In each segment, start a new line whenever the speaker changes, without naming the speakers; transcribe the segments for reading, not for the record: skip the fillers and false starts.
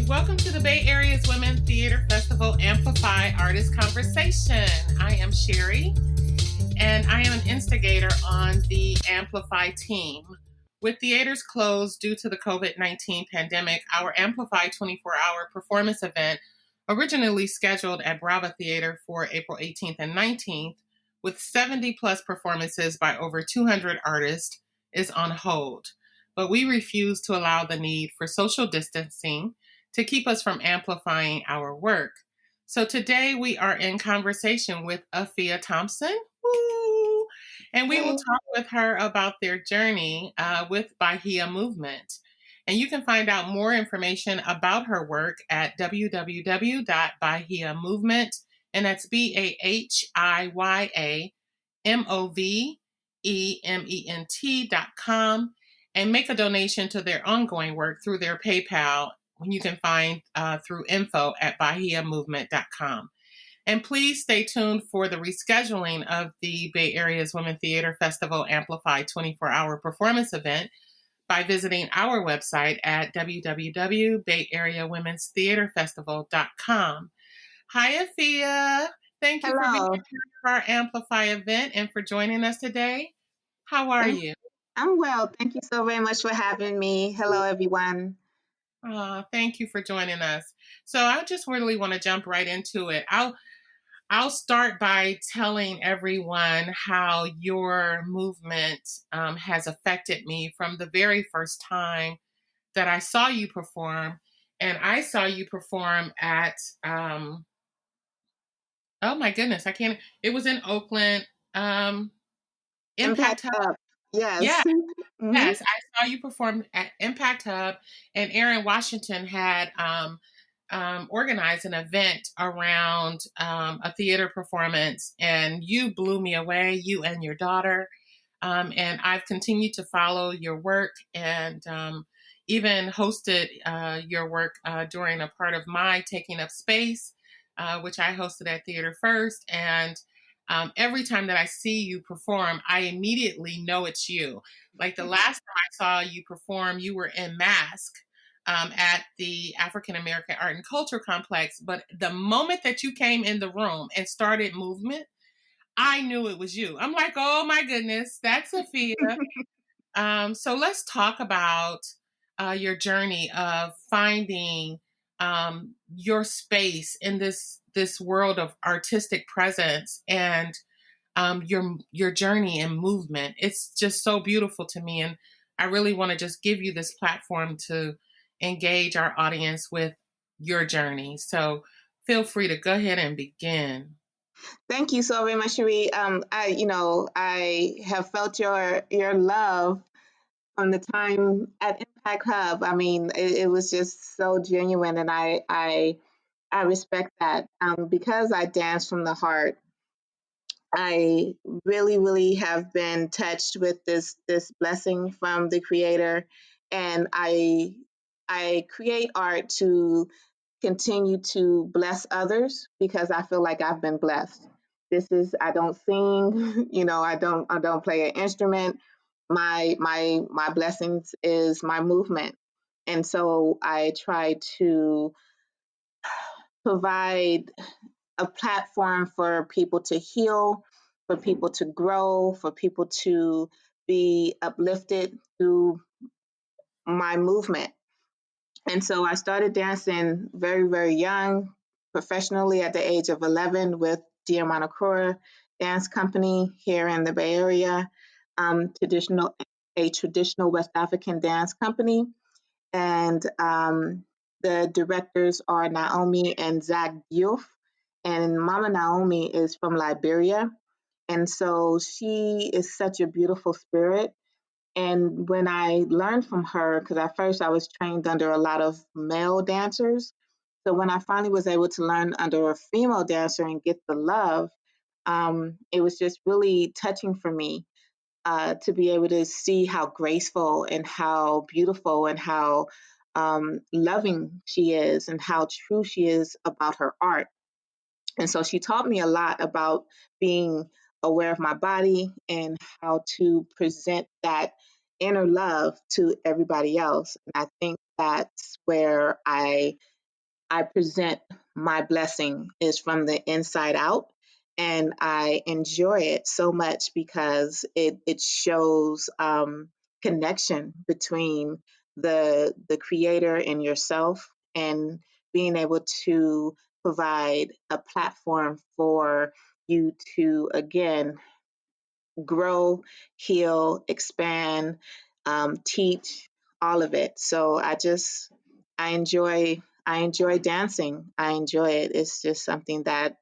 Welcome to the Bay Area's Women Theater Festival Amplify Artist Conversation. I am Cheri, and I am an instigator on the Amplify team. With theaters closed due to the COVID-19 pandemic, our Amplify 24-hour performance event, originally scheduled at Brava Theater for April 18th and 19th, with 70 plus performances by over 200 artists, is on hold. But we refuse to allow the need for social distancing to keep us from amplifying our work. So today we are in conversation with Afia Thompson. Woo! And we will talk with her about their journey with Bahiya Movement. And you can find out more information about her work at www.bahiyamovement, and that's BAHIYAMOVEMENT.com, and make a donation to their ongoing work through their PayPal, when you can find through info@bahiyamovement.com. And please stay tuned for the rescheduling of the Bay Area's Women Theater Festival Amplify 24-hour performance event by visiting our website at www.bayareawomenstheaterfestival.com. Hi, Afia. Thank you for being
Hello.
part of our Amplify event and for joining us today. How are
Thank,
you?
I'm well. Thank you so very much for having me. Hello, everyone.
Thank you for joining us. So I just really want to jump right into it. I'll start by telling everyone how your movement has affected me from the very first time that I saw you perform. And I saw you perform at, oh my goodness, I can't, it was in Oakland, Impact
Impact
Hub.
up.
Yeah,
Yes. hmm
yes, I saw you perform at Impact Hub, and Aaron Washington had organized an event around a theater performance, and you blew me away, you and your daughter. And I've continued to follow your work and even hosted your work during a part of my Taking Up Space, which I hosted at Theater First. And every time that I see you perform, I immediately know it's you. Like the last time I saw you perform, you were in mask at the African American Art and Culture Complex. But the moment that you came in the room and started movement, I knew it was you. I'm like, oh my goodness, that's Afia. So let's talk about your journey of finding your space in this world of artistic presence, and your journey and movement. It's just so beautiful to me, and I really want to just give you this platform to engage our audience with your journey. So feel free to go ahead and begin.
Thank you so very much, Cherie. I have felt your love from the time at Impact Hub. I mean, it was just so genuine, and I respect that because I dance from the heart. I really, really have been touched with this blessing from the Creator, and I create art to continue to bless others because I feel like I've been blessed. This is I don't sing, I don't play an instrument. My blessings is my movement, and so I try to provide a platform for people to heal, for people to grow, for people to be uplifted through my movement. And so I started dancing very, very young, professionally at the age of 11 with Diamanakura Dance Company here in the Bay Area, traditional a traditional West African dance company. And the directors are Naomi and Zach Diouf. And Mama Naomi is from Liberia. And so she is such a beautiful spirit. And when I learned from her, because at first I was trained under a lot of male dancers. So when I finally was able to learn under a female dancer and get the love, it was just really touching for me to be able to see how graceful and how beautiful and how loving she is and how true she is about her art. And so she taught me a lot about being aware of my body and how to present that inner love to everybody else. And I think that's where I I present my blessing is from the inside out. And I enjoy it so much because it shows connection between the creator and yourself, and being able to provide a platform for you to again grow, heal, expand, teach, all of it. So I enjoy I enjoy dancing. I enjoy it. It's just something that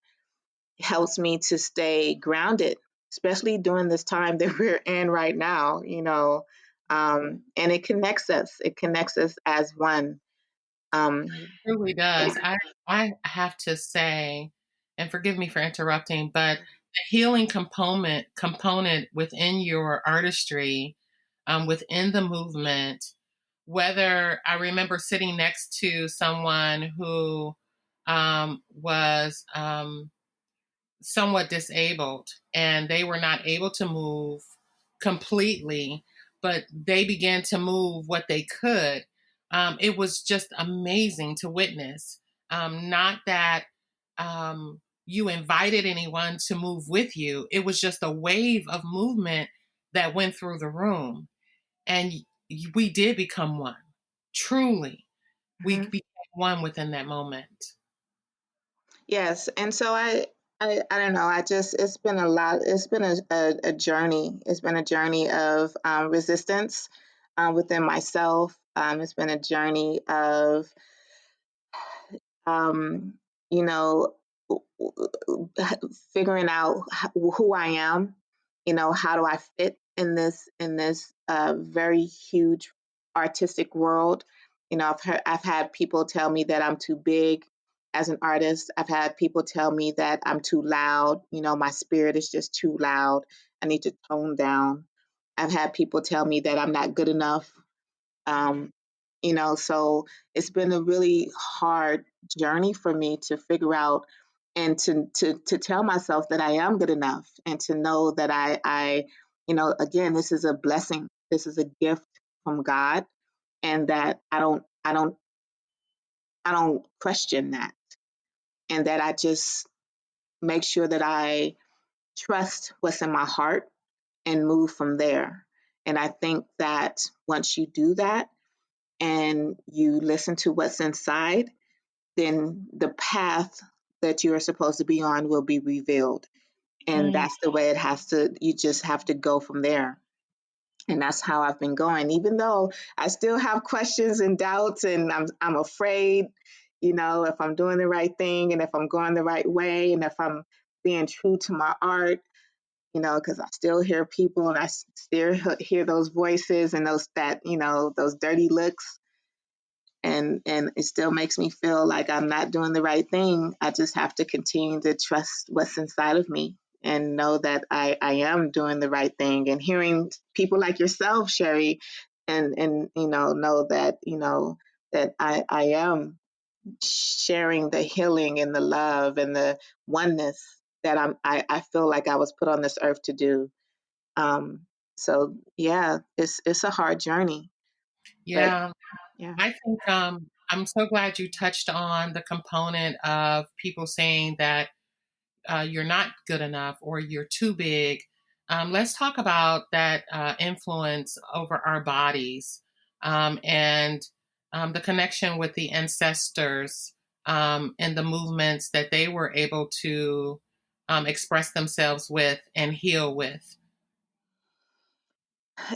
helps me to stay grounded, especially during this time that we're in right now. And it connects us. It connects us as one. Um,
Truly does. I have to say, and forgive me for interrupting, but the healing component within your artistry, within the movement, whether I remember sitting next to someone who was somewhat disabled and they were not able to move completely, but they began to move what they could. It was just amazing to witness. Not that you invited anyone to move with you, it was just a wave of movement that went through the room. And we did become one. Truly, we
mhm.
became one within that moment.
Yes, and so I don't know. I just it's been a lot. It's been a journey. It's been a journey of resistance within myself. It's been a journey of um, you know, figuring out who I am. How do I fit in this very huge artistic world? I've had people tell me that I'm too big as an artist. I've had people tell me that I'm too loud. My spirit is just too loud. I need to tone down. I've had people tell me that I'm not good enough. Um, so it's been a really hard journey for me to figure out and to tell myself that I am good enough, and to know that again, this is a blessing. This is a gift from God, and that I don't question that, and that I just make sure that I trust what's in my heart and move from there. And I think that once you do that, and you listen to what's inside, then the path that you are supposed to be on will be revealed. And
Mm,
that's the way it has to, you just have to go from there. And that's how I've been going, even though I still have questions and doubts, and I'm afraid, if I'm doing the right thing, and if I'm going the right way, and if I'm being true to my art, because I still hear people, and I still hear those voices and those dirty looks, and it still makes me feel like I'm not doing the right thing. I just have to continue to trust what's inside of me, and know that I am doing the right thing. And hearing people like yourself, Cheri, and know that that I am sharing the healing and the love and the oneness that I feel like I was put on this earth to do. Um, so yeah, it's a hard journey, but
yeah.
yeah.
I think I'm so glad you touched on the component of people saying that you're not good enough or you're too big. Let's talk about that influence over our bodies, and the connection with the ancestors, and the movements that they were able to express themselves with and heal with.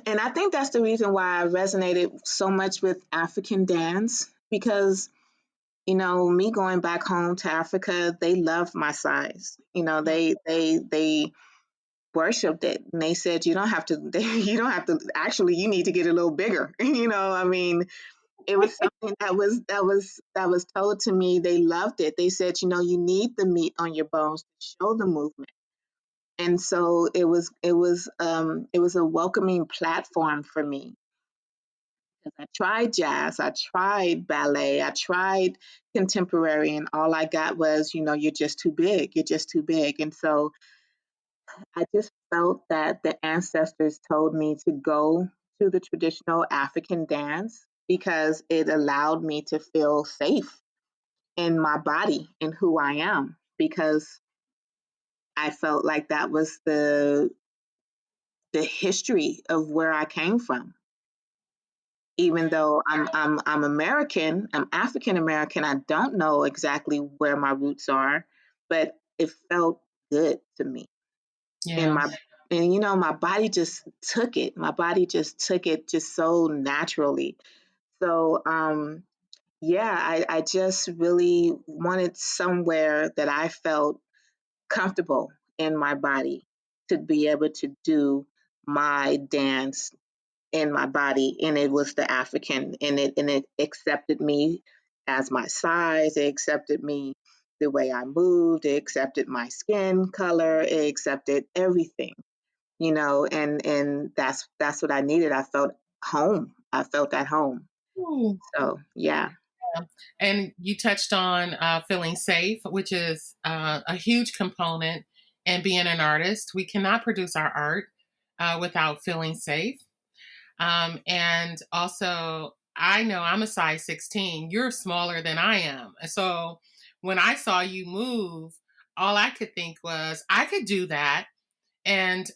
And I think that's the reason why I resonated so much with African dance, because, me going back home to Africa, they loved my size. They worshipped it, and they said you don't have to you don't have to, actually you need to get a little bigger. I mean, it was something that was told to me. They loved it. They said, you need the meat on your bones to show the movement. And so it was a welcoming platform for me. I tried jazz, I tried ballet, I tried contemporary, and all I got was, you're just too big, you're just too big. And so I just felt that the ancestors told me to go to the traditional African dance because it allowed me to feel safe. in my body and who I am, because I felt like that was the history of where I came from. Even though I'm American, I'm African American, I don't know exactly where my roots are, but it felt good to me. And
Yeah.
my and my body just took it. My body just took it just so naturally. So yeah, I just really wanted somewhere that I felt comfortable in my body to be able to do my dance in my body, and it was the African, and it accepted me as my size, it accepted me the way I moved, it accepted my skin color, it accepted everything, and that's what I needed. I felt home. I felt at home.
Ooh.
So yeah.
And you touched on feeling safe, which is a huge component in being an artist. We cannot produce our art without feeling safe. And also, I know I'm a size 16. You're smaller than I am. So when I saw you move, all I could think was, I could do that. And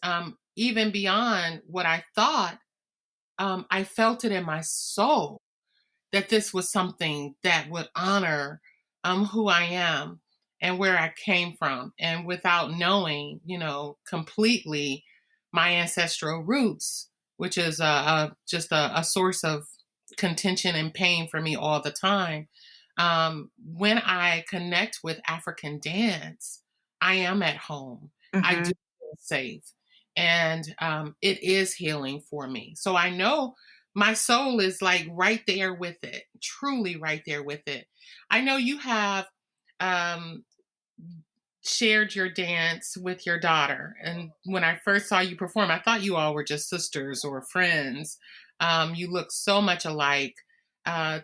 even beyond what I thought, I felt it in my soul that this was something that would honor who I am and where I came from. And without knowing, completely my ancestral roots, which is just a source of contention and pain for me all the time. When I connect with African dance, I am at home. I
Hmm.
do feel safe. And it is healing for me. So I know my soul is like right there with it, truly right there with it. I know you have um, shared your dance with your daughter. And when I first saw you perform, I thought you all were just sisters or friends. You look so much alike.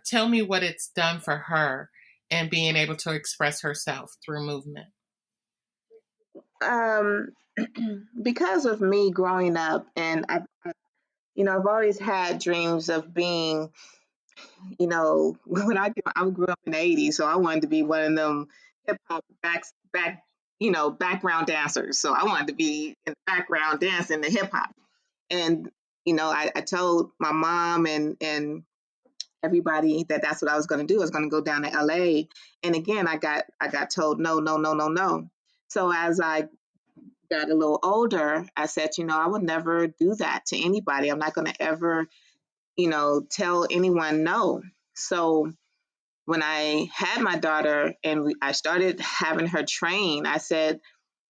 Tell me what it's done for her and being able to express herself through movement.
um because of me growing up, and I've always had dreams of being, when I grew up in the '80s, so I wanted to be one of them hip hop background dancers. So I wanted to be in the background dancing the hip hop. And I told my mom and everybody that that's what I was going to do. I was going to go down to LA. And again, I got told no, no, no, no, no. So as I got a little older, I said, I would never do that to anybody. I'm not going to ever, tell anyone no. So when I had my daughter and I started having her train, I said,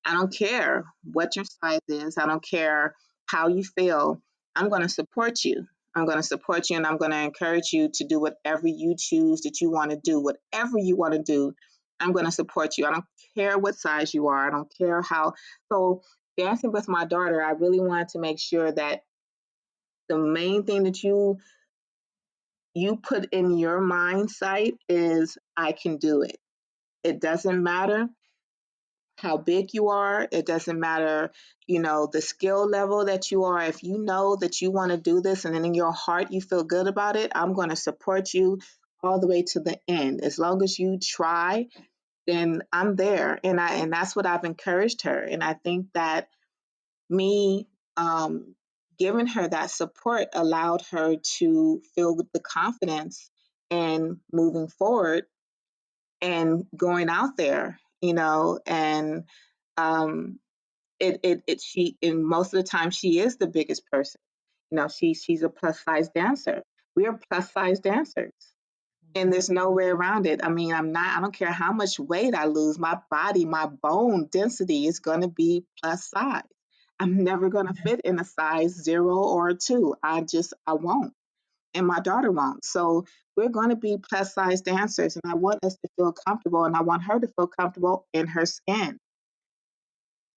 I don't care what your size is. I don't care how you feel. I'm going to support you. I'm going to support you, and I'm going to encourage you to do whatever you choose that you want to do. Whatever you want to do, I'm going to support you. I don't care what size you are. I don't care how. So, dancing with my daughter, I really wanted to make sure that the main thing that you put in your mind sight is, I can do it. It doesn't matter how big you are. It doesn't matter, the skill level that you are. If you know that you want to do this and then in your heart you feel good about it, I'm going to support you all the way to the end. As long as you try, then I'm there. And that's what I've encouraged her. And I think that me giving her that support allowed her to feel the confidence and moving forward and going out there, and um, she, and most of the time she is the biggest person. She's a plus size dancer. We are plus size dancers, and there's no way around it. I mean, I don't care how much weight I lose, my body, my bone density is going to be plus size. I'm never going to fit in a size 0 or a 2. I won't, and my daughter won't. So we're going to be plus size dancers, and I want us to feel comfortable, and I want her to feel comfortable in her skin.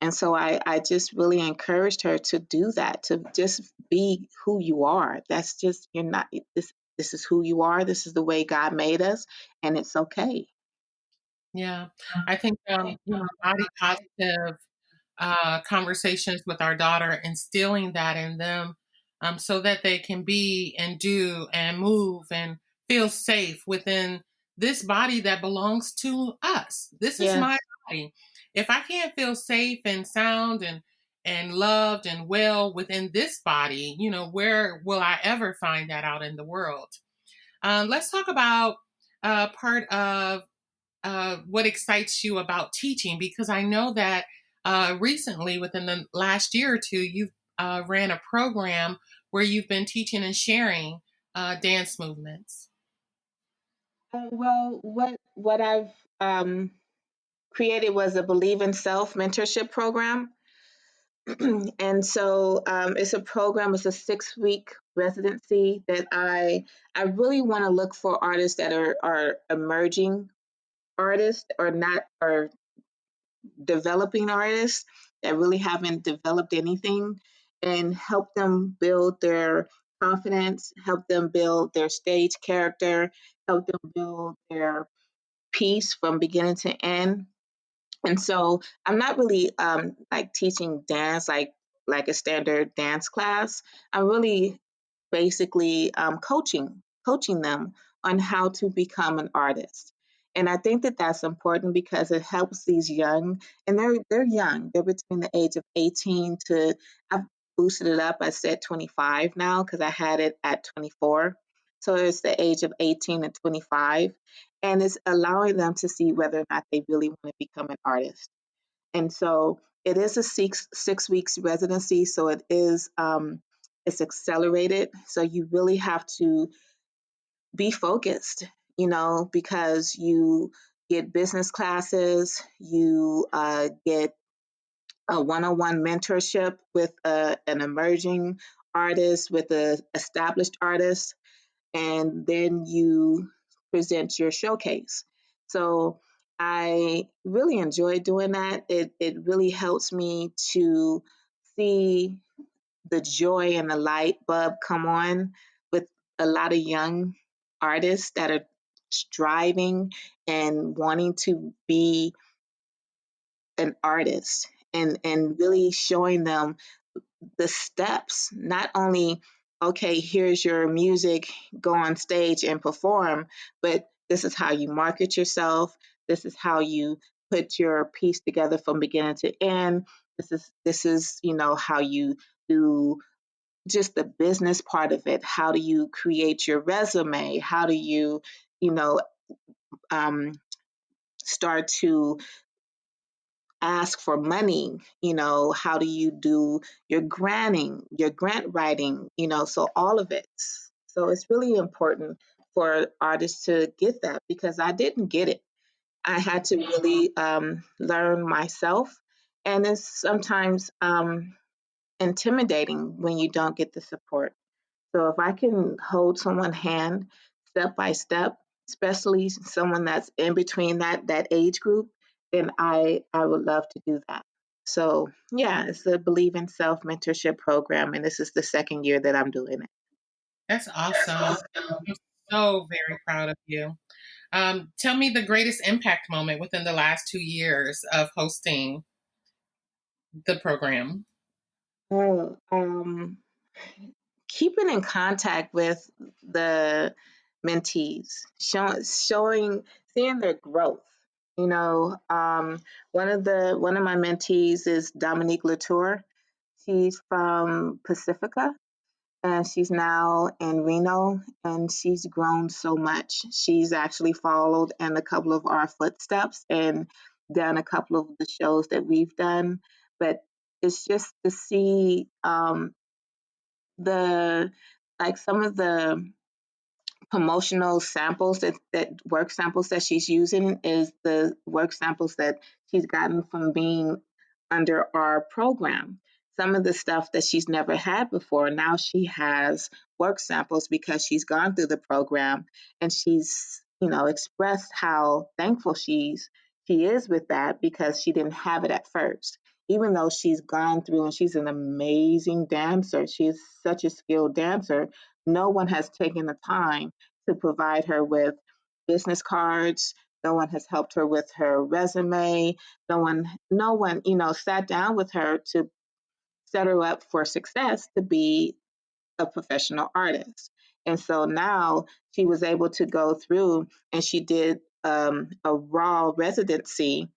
And so I just really encouraged her to do that, to just be who you are. That's just, you're not, this is who you are. This is the way God made us, and it's okay.
Yeah. I think, body positive conversations with our daughter, instilling that in them so that they can be and do and move and feel safe within this body that belongs to us. This is my
Yes.
body. If I can't feel safe and sound and loved and well within this body, where will I ever find that out in the world? Let's talk about part of what excites you about teaching, because I know that recently, within the last year or two, you've ran a program where you've been teaching and sharing dance movements.
Well, what I've created was a Believe in Self mentorship program. And so it's a program, it's a 6 week residency that I really want to look for artists that are emerging artists or not, or developing artists that really haven't developed anything, and help them build their confidence, help them build their stage character, help them build their piece from beginning to end. And so I'm not really like teaching dance like a standard dance class. I'm really basically coaching them on how to become an artist. And I think that that's important because it helps these young, and they're young. They're between the age of 18 to, I've boosted it up. I said 25 now because I had it at 24. So it's the age of 18 and 25, and it's allowing them to see whether or not they really want to become an artist. And so it is a 6 weeks residency, so it is it's accelerated. So you really have to be focused, because you get business classes, you get a one-on-one mentorship with an emerging artist, with a established artist, and then you present your showcase. So I really enjoy doing that. It really helps me to see the joy and the light bulb come on with a lot of young artists that are striving and wanting to be an artist, and really showing them the steps, not only, okay, here's your music, go on stage and perform, but this is how you market yourself. This is how you put your piece together from beginning to end. This is how you do just the business part of it. How do you create your resume? How do you, you know, um, start to ask for money? How do you do your granting, your grant writing? So all of it. So it's really important for artists to get that, because I didn't get it. I had to really learn myself, and it's sometimes intimidating when you don't get the support. So if I can hold someone's hand step by step, especially someone that's in between that age group, then I would love to do that. So yeah, it's the Believe in Self mentorship program, and this is the second year that I'm doing it.
That's awesome. I'm so very proud of you. Tell me the greatest impact moment within the last 2 years of hosting the program.
Oh, keeping in contact with the mentees, showing, seeing their growth. One of my mentees is Dominique Latour. She's from Pacifica, and she's now in Reno, and she's grown so much. She's actually followed in a couple of our footsteps and done a couple of the shows that we've done. But it's just to see the like some of the promotional samples, that work samples that she's using, is the work samples that she's gotten from being under our program. Some of the stuff that she's never had before, now she has work samples because she's gone through the program, and she's, expressed how thankful she is with that, because she didn't have it at first. Even though she's gone through and she's an amazing dancer, she's such a skilled dancer, no one has taken the time to provide her with business cards. No one has helped her with her resume. No one, sat down with her to set her up for success to be a professional artist. And so now she was able to go through and she did a raw residency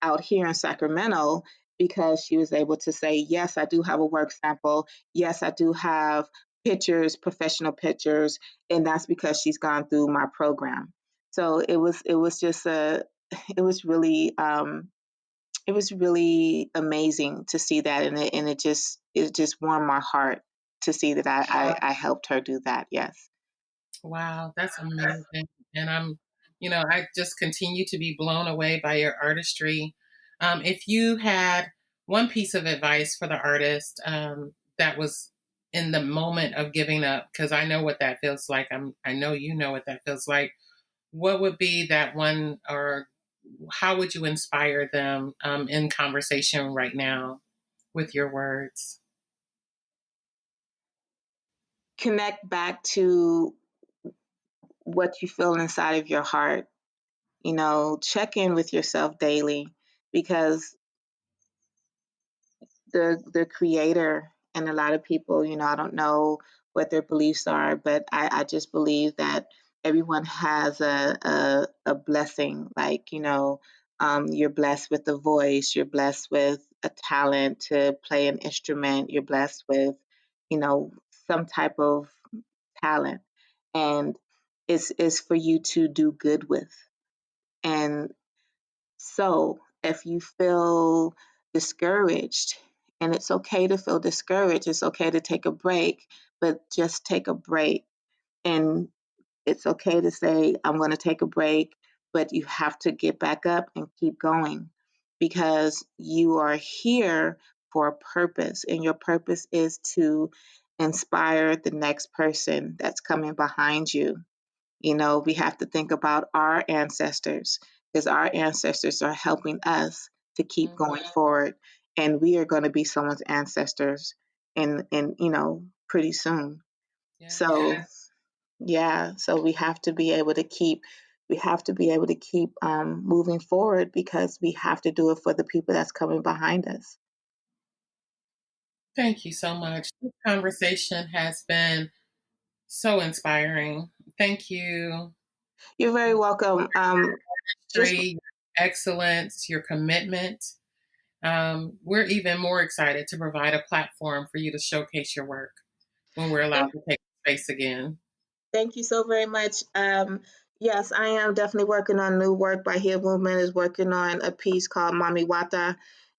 out here in Sacramento because she was able to say, yes, I do have a work sample. Yes, I do have pictures, professional pictures, and that's because she's gone through my program. So it was just a it was really it was really amazing to see that, and it just warmed my heart to see that I helped her do that. Yes.
Wow, that's amazing. And I just continue to be blown away by your artistry. If you had one piece of advice for the artist that was in the moment of giving up, because I know what that feels like. I know you know what that feels like. What would be that one, or how would you inspire them in conversation right now with your words?
Connect back to what you feel inside of your heart. Check in with yourself daily because the creator and a lot of people, I don't know what their beliefs are, but I just believe that everyone has a blessing. Like, you're blessed with a voice, you're blessed with a talent to play an instrument, you're blessed with, some type of talent. And it's for you to do good with. And so if you feel discouraged, and it's okay to feel discouraged, it's okay to take a break, but just take a break. And it's okay to say, I'm going to take a break, but you have to get back up and keep going because you are here for a purpose, and your purpose is to inspire the next person that's coming behind you. We have to think about our ancestors because our ancestors are helping us to keep going forward. And we are going to be someone's ancestors and pretty soon. So yeah, so we have to be able to keep moving forward because we have to do it for the people that's coming behind us.
Thank you so much. This conversation has been so inspiring. Thank you.
You're very welcome. Just
Your excellence, your commitment. We're even more excited to provide a platform for you to showcase your work when we're allowed
thank,
to take space again.
thank you so very much. Yes, I am definitely working on new work. Bahiya Movement is working on a piece called Mami Wata,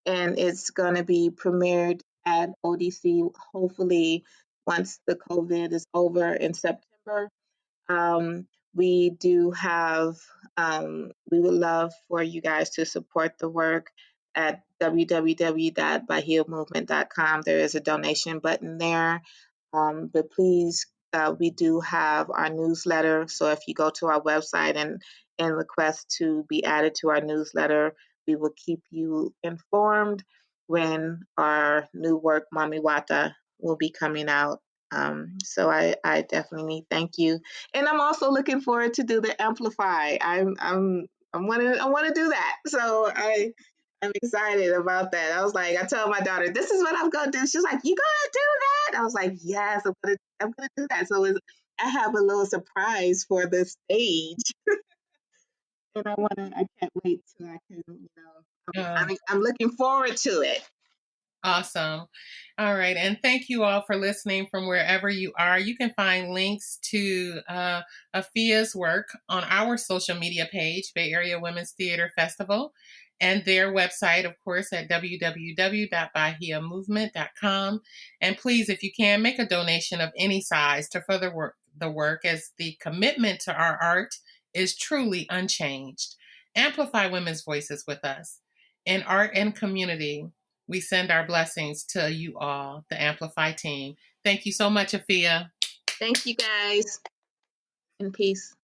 and it's going to be premiered at ODC hopefully once the COVID is over in September. We do have, we would love for you guys to support the work at www.bahiyamovement.com. There is a donation button there. But please, we do have our newsletter. So if you go to our website and request to be added to our newsletter, we will keep you informed when our new work, Mami Wata, will be coming out. So I definitely thank you, and I'm also looking forward to do the Amplify. I want to do that. So I'm excited about that. I was like, I told my daughter, this is what I'm gonna do. She's like, you gonna do that? I was like, yes, I'm gonna do that. So I have a little surprise for the stage, and I can't wait till I can,
Uh,
I'm looking forward to it.
Awesome. All right. And thank you all for listening from wherever you are. You can find links to Afia's work on our social media page, Bay Area Women's Theater Festival, and their website, of course, at www.bahiyamovement.com. And please, if you can, make a donation of any size to further the work, as the commitment to our art is truly unchanged. Amplify women's voices with us in art and community. We send our blessings to you all, the Amplify team. Thank you so much, Afia.
Thank you guys, and peace.